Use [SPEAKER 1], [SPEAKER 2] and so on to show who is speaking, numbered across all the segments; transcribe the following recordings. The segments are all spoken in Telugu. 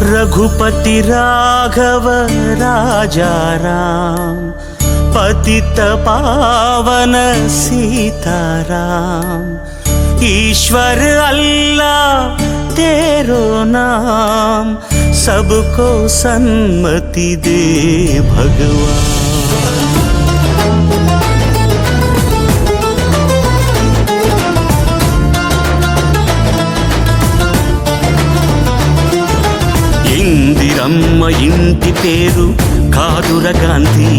[SPEAKER 1] रघुपति राघव राजा राम, पतित पावन सीताराम। ईश्वर अल्लाह तेरो नाम, सबको सन्मति दे भगवान। ఇందిరమ్మ ఇంటి పేరు కాదుర గాంధీ,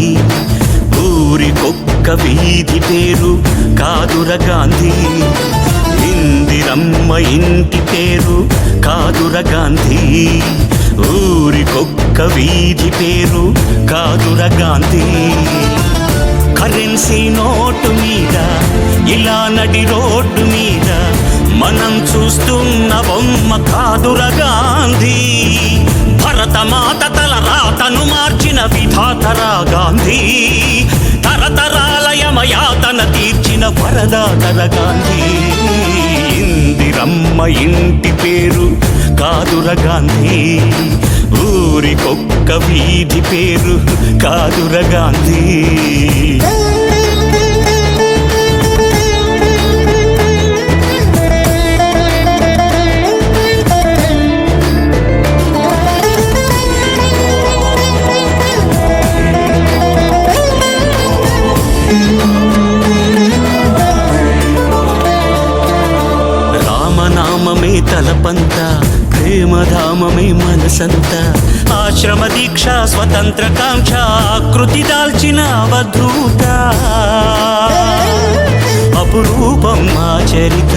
[SPEAKER 1] ఊరికొక్క వీధి పేరు కాదుర గాంధీ। ఇందిరమ్మ ఇంటి పేరు కాదుర గాంధీ, ఊరికొక్క వీధి పేరు కాదుర గాంధీ। కరెన్సీ నోటు మీద ఇలా నడి రోడ్డు మీద మనం చూస్తున్న బొమ్మ కాదుర గాంధీ। భరతమాత తల రాతను మార్చిన విధాతరా గాంధీ, తరతరాల యమయాతన తీర్చిన వరదాతర గాంధీ। ఇందిరమ్మ ఇంటి పేరు కాదుర గాంధీ, ఊరికొక్క వీధి పేరు కాదుర గాంధీ। రామనామమే తలపంత, ప్రేమధామమే మనసంత। ఆశ్రమ దీక్ష స్వతంత్ర కాంక్ష ఆకృతి దాల్చిన అవధూత, అపురూపం మా చరిత।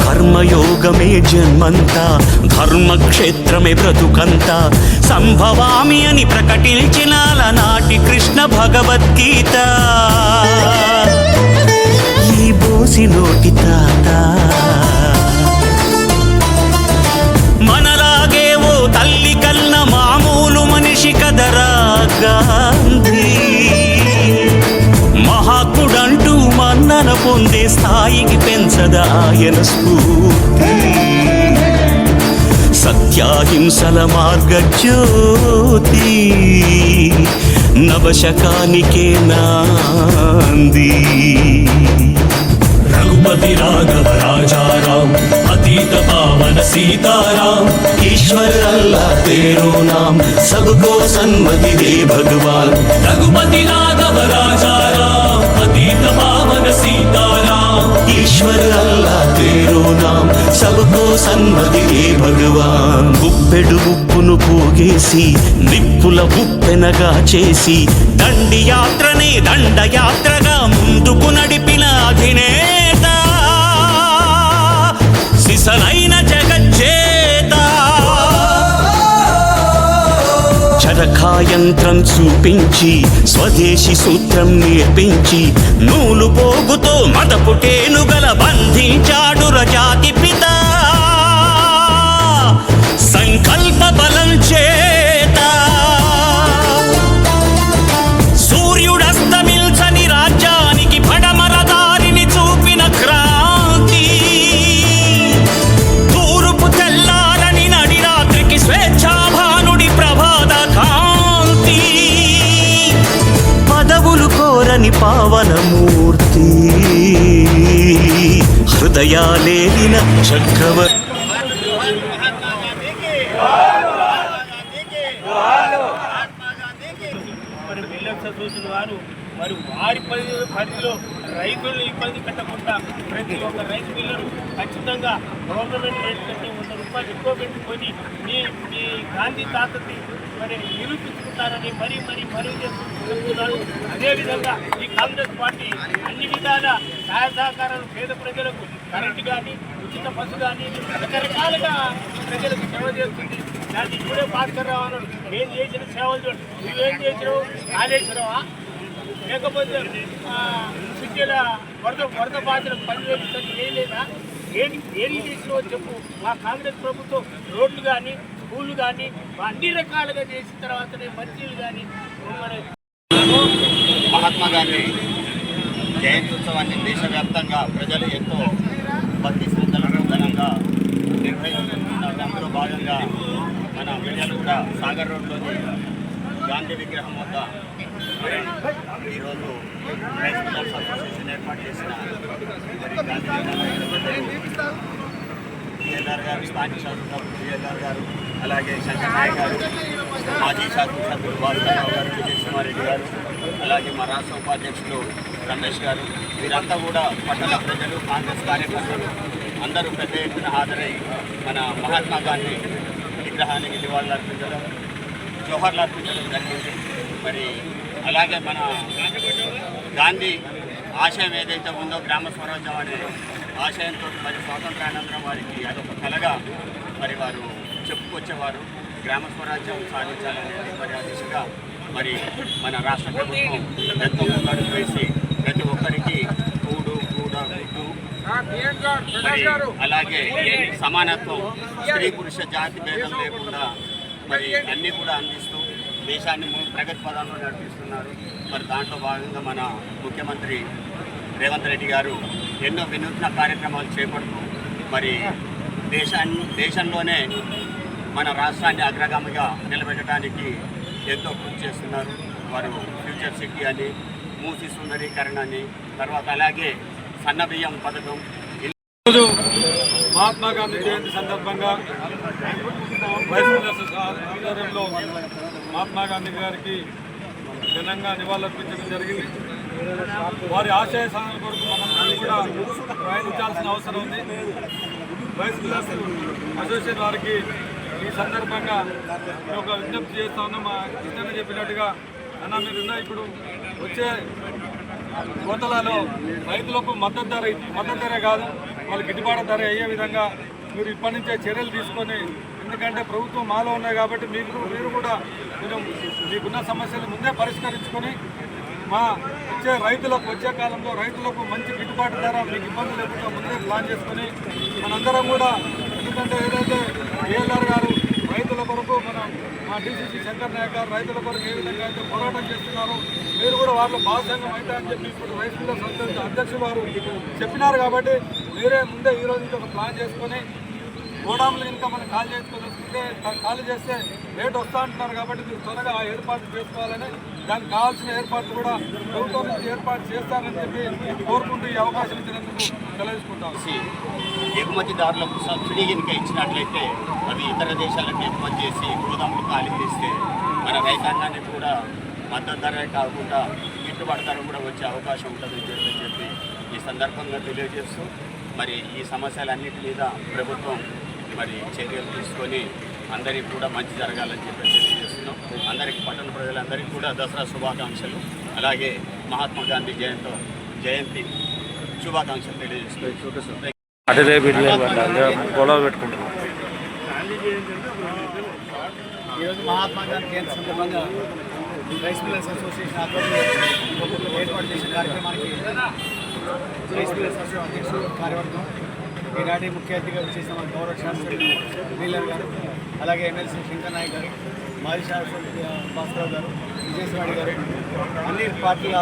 [SPEAKER 1] కర్మయోగమే జన్మంత, ధర్మక్షేత్రమే బ్రతుకంత। సంభవామి అని ప్రకటించిన నాటి కృష్ణ భగవద్గీత। ఈ బోసి నోటి తాత మనలాగే ఓ తల్లి కన్న మామూలు మనిషి కదరా గాంధీ। మహాత్ముడంటూ మన్నన పొందే స్థాయికి పెంచద ఆయన స్ఫూర్తి। సత్యాహింసల మార్గజ్యోతి, నవశకానికే నాంది।
[SPEAKER 2] रघुपति राघव राजा राम, पतित पावन सीताराम।
[SPEAKER 1] ईश्वर अल्लाह तेरो नाम, सबको सन्मति दे भगवान।
[SPEAKER 2] रघुपति राघव राजा राम, पतित पावन सीताराम।
[SPEAKER 1] ईश्वर अल्लाह तेरो नाम, सबको सन्मति दे भगवान। గుప్పెడు ఉప్పును పోగేసి నిప్పుల ఉప్పెనగా చేసి దండి యాత్రనే దండయాత్రగా ముందుకు నడిపిన అధినేత, సిసలైన జగజ్జేత। చరఖాయంత్రం చూపించి స్వదేశీ సూత్రం నేర్పించి నూలు పోగుతో మదపుటేనుగల బంధించాడు రజాతి పిత। సంకల్ప బలం చేత సూర్యుడస్తమిల్చని రాజ్యానికి పడమర దారిని చూపిన క్రాంతి। తూర్పు తెల్లారని నడి రాత్రికి స్వేచ్ఛాభానుడి ప్రభాత కాంతి। పదవులు కోరని పావనమూర్తి, హృదయాలేలిన చక్రవర్తి।
[SPEAKER 3] అసోసియేషన్ వారు మరి వారి పరిధిలో రైతులను ఇబ్బంది పెట్టకుండా ప్రతి ఒక్క రైతు మిల్లును ఖచ్చితంగా గవర్నమెంట్ రేట్ కంటే 100 రూపాయలు ఎక్కువ పెట్టుకొని మీ గాంధీ తాతని మరి నిరూపించుకుంటారని మరీ చెప్తున్నారు। అదేవిధంగా ఈ కాంగ్రెస్ పార్టీ అన్ని విధాల సహాయ సహకారాలు పేద ప్రజలకు కరెంటు కానీ ఉచిత బస్సు కానీ రకరకాలుగా ప్రజలకు సేవ చేస్తుంది। దాన్ని ఇప్పుడే భాస్కర్ రావు అన్నాడు, నేను చేసిన సేవలు చూడు, నువ్వేం చేసినావు కాళేశ్వరవా లేకపోతే సిటీల వరద బాధ్యులకు 10,000 చేయలేదా, ఏం చేసినావో చెప్పు। మా కాంగ్రెస్ ప్రభుత్వం రోడ్లు కానీ స్కూళ్ళు కానీ అన్ని రకాలుగా చేసిన తర్వాతనే మంచిలు కానీ
[SPEAKER 4] మహాత్మా గాంధీ జయంత్యుత్సవాన్ని దేశవ్యాప్తంగా ప్రజలు ఎంతో భక్తి శ్రద్ధలతో ఘనంగా నిర్వహించారు। సాగర్ రోడ్లోని గాంధీ విగ్రహం వద్ద మరి ఈరోజు రైస్ మిల్లర్స్ అసోసియేషన్ ఏర్పాటు చేసిన పిఎల్ఆర్ గారు, స్థానిక శాసనసభ్యులు పిఎల్ఆర్ గారు, అలాగే శంకర్ నాయక్ గారు, మాజీ శాసనసభ్యులు భాస్కర్రావు గారు, విజయకుమారెడ్డి గారు, అలాగే మా రాష్ట్ర ఉపాధ్యక్షులు రమేష్ గారు, వీరంతా కూడా పట్టణ ప్రజలు, కాంగ్రెస్ కార్యకర్తలు అందరూ పెద్ద ఎత్తున హాజరై మన మహాత్మా గాంధీ విగ్రహానికి నివాళులర్పించడం, జోహర్లు అర్పించడం జరిగింది. మరి అలాగే మన గాంధీ ఆశయం ఏదైతే ఉందో గ్రామ స్వరాజ్యం అనే ఆశయంతో మరి స్వాతంత్రానంతరం వారికి అదొక కలగా మరి వారు చెప్పుకొచ్చేవారు. గ్రామ స్వరాజ్యం సాధించాలనేది మరి ఆ దిశగా మరి మన రాష్ట్ర ప్రభుత్వం ఎంతో ముందడుగు వేసి ప్రతి ఒక్కరికి కూడు కూడ గుడ్డు మరి అలాగే సమానత్వం, స్త్రీ పురుష జాతి భేదం లేకుండా మరి అన్నీ కూడా అందిస్తూ దేశాన్ని ప్రగతి పదంలో నడిపిస్తున్నారు. మరి దాంట్లో భాగంగా మన ముఖ్యమంత్రి రేవంత్ రెడ్డి గారు ఎన్నో వినూత్న కార్యక్రమాలు చేపడుతూ మరి దేశంలోనే మన రాష్ట్రాన్ని అగ్రగామిగా నిలబెట్టడానికి ఎంతో కృషి చేస్తున్నారు. వారు ఫ్యూచర్ సిటీ అని, మూసి సుందరీకరణ అని, తర్వాత అలాగే సన్నబియ్యం పథకం.
[SPEAKER 5] ఈరోజు మహాత్మా గాంధీ జయంతి సందర్భంగా వైస్ మినిస్టర్ ఆధ్వర్యంలో మహాత్మా గాంధీ గారికి ఘనంగా నివాళులర్పించడం జరిగింది. వారి ఆశయ సాధన కొరకు మనం కూడా ప్రయాణించాల్సిన అవసరం ఉంది. వైస్ మినిస్టర్ అసోసియేషన్ వారికి ఈ సందర్భంగా ఒక విజ్ఞప్తి చేస్తా ఉన్నాం. మా కృష్ణ చెప్పినట్టుగా అన్న మీరున్న ఇప్పుడు వచ్చే కోతలలో రైతులకు మద్దతు ధర కాదు, వాళ్ళు గిట్టుబాటు ధర అయ్యే విధంగా మీరు ఇప్పటి నుంచే చర్యలు తీసుకొని, ఎందుకంటే ప్రభుత్వం మాలో ఉన్నాయి కాబట్టి మీరు కూడా కొంచెం మీకున్న సమస్యలు ముందే పరిష్కరించుకొని మా వచ్చే కాలంలో రైతులకు మంచి గిట్టుబాటు ధర మీకు ఇబ్బంది లేకుండా ముందే ప్లాన్ చేసుకొని మనందరం కూడా, ఎందుకంటే ఏదైతే ఏఎల్ఆర్ గారు రైతుల కొరకు మా డీసీసీ శంకర్ నాయక్ గారు రైతుల కొరకు ఏ విధంగా అయితే పోరాటం చేస్తున్నారో మీరు కూడా వారిలో భాగస్వామ్యం అవుతారని చెప్పి ఇప్పుడు రైస్ మిల్లర్స్ అధ్యక్షులు వారు చెప్పినారు. కాబట్టి మీరే ముందే ఈరోజు నుంచి ఒక ప్లాన్ చేసుకొని గోడాములు ఇంకా మనం ఖాళీ చేసుకుంటే ఖాళీ చేస్తే రేట్ వస్తూ అంటున్నారు. కాబట్టి మీరు త్వరగా ఆ ఏర్పాట్లు చేసుకోవాలని, దానికి కావాల్సిన ఏర్పాట్లు కూడా ప్రభుత్వం నుంచి ఏర్పాటు చేస్తారని చెప్పి కోరుకుంటూ ఈ అవకాశం ఇచ్చినందుకు తెలియజేసుకుంటాం.
[SPEAKER 4] ఎగుమతిదారులకు సబ్సిడీ కనుక ఇచ్చినట్లయితే అవి ఇతర దేశాలకు ఎగుమతి చేసి గోదాములు ఖాళీ చేస్తే మన రైతాంగానికి కూడా మద్దతు ధరే కాకుండా గిట్టుబాటు ధర కూడా వచ్చే అవకాశం ఉంటుందని చెప్పి ఈ సందర్భంగా తెలియజేస్తూ మరి ఈ సమస్యలన్నిటి మీద ప్రభుత్వం మరి చర్యలు తీసుకొని అందరికీ కూడా మంచి జరగాలని చెప్పి తెలియజేస్తున్నాం. అందరికీ పట్టణ ప్రజలందరికీ కూడా దసరా శుభాకాంక్షలు, అలాగే మహాత్మా గాంధీ జయంతి శుభాకాంక్షలు తెలియజేస్తున్నాం.
[SPEAKER 6] ఈరోజు మహాత్మా గాంధీ జయంతి సందర్భంగా రైస్ మిల్లర్స్ అసోసియేషన్ ఆధ్వర్యంలో ఏర్పాటు చేసిన కార్యక్రమానికి రైస్ మిల్లర్స్ అసోసియేషన్ అధ్యక్షులు కార్యవర్గం, ఈనాటి ముఖ్య అతిథిగా చేసిన మన గౌరవ శాసనసభ్యులు వీలర్ గారు, అలాగే ఎమ్మెల్సీ శంకర్ నాయక్ గారు, మాజీ శాసనసభ్యులు భాస్కర్ గారు, విజయకుమారెడ్డి గారు, అన్ని పార్టీల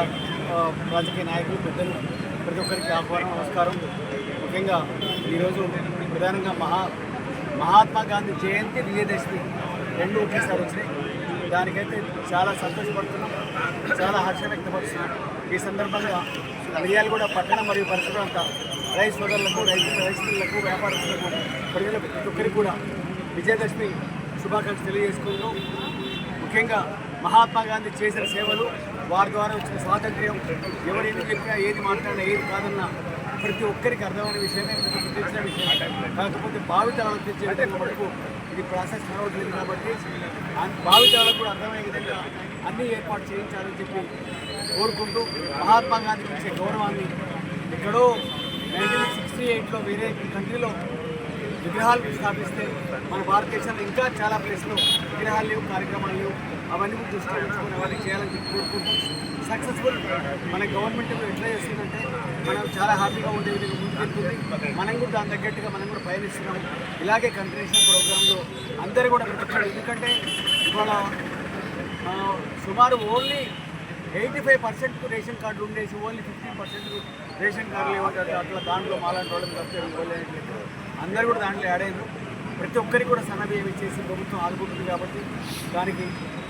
[SPEAKER 6] రాజకీయ నాయకులు, పెద్దలు, ప్రతి ఒక్కరికి ఆహ్వానం, నమస్కారం. ముఖ్యంగా ఈరోజు ప్రధానంగా మహాత్మా గాంధీ జయంతి, విజయదశమి రెండు ఒకేసారి వచ్చినాయి. దానికైతే చాలా సంతోషపడుతున్నాం, చాలా హర్షం వ్యక్తపరుస్తున్నాం. ఈ సందర్భంగా మిర్యాలగూడ పట్టణ మరియు పరిసర ప్రాంత రైస్ సోదరులకు, రైతులకు, వ్యాపారస్తులకు, ప్రజలకు, ప్రతి ఒక్కరికి కూడా విజయదశమి శుభాకాంక్షలు తెలియజేసుకుంటూ, ముఖ్యంగా మహాత్మా గాంధీ చేసిన సేవలు, వారి ద్వారా వచ్చిన స్వాతంత్ర్యం, ఎవరు ఏది చెప్పినా, ఏది మాట్లాడినా, ఏది కాదన్నా ప్రతి ఒక్కరికి అర్థమైన విషయమే, తెలిసిన విషయం. కాకపోతే భావితరాలకు తెచ్చే విధంగా మనకు ఇది ప్రాసెస్ నడవట్లేదు. కాబట్టి భావితరాలకు కూడా అర్థమయ్యే విధంగా అన్నీ ఏర్పాటు చేయించాలని చెప్పి కోరుకుంటూ, మహాత్మా గాంధీకి ఇచ్చే గౌరవాన్ని ఎక్కడో 1968లో వేరే కంట్రీలో విగ్రహాలు స్థాపిస్తే మన భారతదేశంలో ఇంకా చాలా ప్లేస్లో విగ్రహాలు లేవు, కార్యక్రమాలు లేవు. అవన్నీ దృష్టిలో ఉంచుకొని అవన్నీ చేయాలని చెప్పి కోరుకుంటూ, సక్సెస్ఫుల్ మన గవర్నమెంట్ ఎట్లా చేస్తుందంటే మనం చాలా హ్యాపీగా ఉండే విధంగా ముందుకెళ్తుంది. మనం కూడా దాని తగ్గట్టుగా మనం కూడా పయనిస్తున్నాం. ఇలాగే కంటిన్యూషన్ ప్రోగ్రాంలో అందరూ కూడా ప్రతిక్షణ, ఎందుకంటే ఇవాళ సుమారు ఓన్లీ 85% రేషన్ కార్డులు ఉండేసి ఓన్లీ 15% రేషన్ కార్డులు ఏమంటారు అట్లా దాంట్లో మాలాంటి వాళ్ళని తప్పే అందరూ కూడా దాంట్లో యాడ్ అయ్యారు. ప్రతి ఒక్కరికి కూడా సన్నబియ్యం ఇచ్చేసి ప్రభుత్వం ఆదుకుంటుంది కాబట్టి దానికి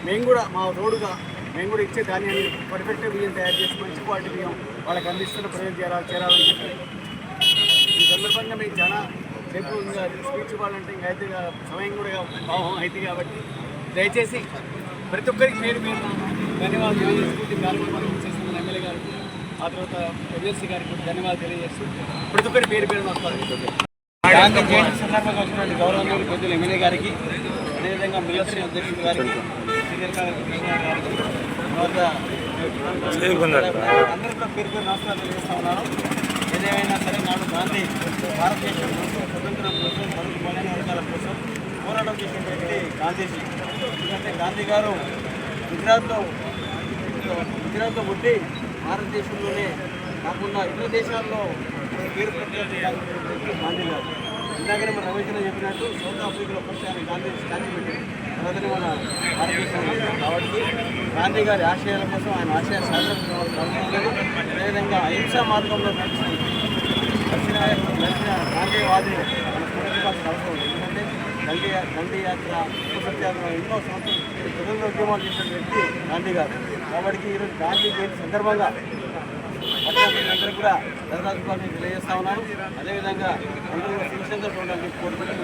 [SPEAKER 6] మేము కూడా మా తోడుగా మేము కూడా ఇచ్చే ధాన్యాన్ని పర్ఫెక్ట్ బియ్యం తయారు చేసి మంచి క్వాలిటీ బియ్యం వాళ్ళకి అందిస్తున్న ప్రయోజనం చేరాలని చెప్పి ఈ సందర్భంగా మేము చాలా రేపు ఇంకా స్పీచ్ ఇవ్వాలంటే ఇంకా అయితే సమయం కూడా భావం అయితే కాబట్టి దయచేసి ప్రతి ఒక్కరికి పేరు ధన్యవాదాలు తెలియజేసుకుంటే కార్యక్రమాలు చేస్తున్న ఎమ్మెల్యే గారికి ఆ తర్వాత ఎమ్మెల్సీ గారికి కూడా ధన్యవాదాలు తెలియజేస్తూ ప్రతి ఒక్కరి పేరు వస్తారు. గాంధీ జయంతి సందర్భంగా వచ్చినటువంటి గౌరవనీయులు పెద్దలు ఎమ్మెల్యే గారికి, అదేవిధంగా మిల్లర్స్ అధ్యక్షుడు గారికి, సీనియర్ కాంగ్రెస్ కృష్ణ గారికి, తర్వాత అందరూ కూడా పేరు నమస్కారం తెలియజేస్తా ఉన్నాను. ఏదేమైనా సరే నాడు గాంధీ భారతదేశం కోసం, స్వతంత్రం కోసం, బడుగు బలైన వర్గాల కోసం పోరాటం చేసినటువంటి గాంధీజీ. ఎందుకంటే గాంధీ గారు గుజరాత్లో పుట్టి భారతదేశంలోనే కాకుండా ఇతర దేశాల్లో పేరు ప్రఖ్యాతి గాంధీ గారు. ఇందాకనే మన రమేష్లో చెప్పినట్టు సౌత్ ఆఫ్రికాలో ఫస్ట్ ఆయన గాంధీ స్టాచ్యూ పెట్టారు. తర్వాతనే మన భారతదేశంలో కాబట్టి గాంధీ గారి ఆశయాల కోసం ఆయన ఆశయ సాధన అవసరం లేదు. అదేవిధంగా అహింసా మార్గంలో నడిచిన గాంధీవాది మన స్ఫూర్తిపాల్సిన అవసరం లేదు. ఎందుకంటే దండి యాత్ర, సత్యాగ్రహం ఎన్నో సంవత్సరాలు స్వతంత్ర ఉద్యమాలు చేసిన వ్యక్తి గాంధీ గారు. కాబట్టి ఈరోజు గాంధీ జయంతి సందర్భంగా అందరూ కూడా ధన్యవాదాలు తెలియజేస్తా ఉన్నాను. అదేవిధంగా అందరూ శివశంకర్ చూడడానికి కోరుకుంటూ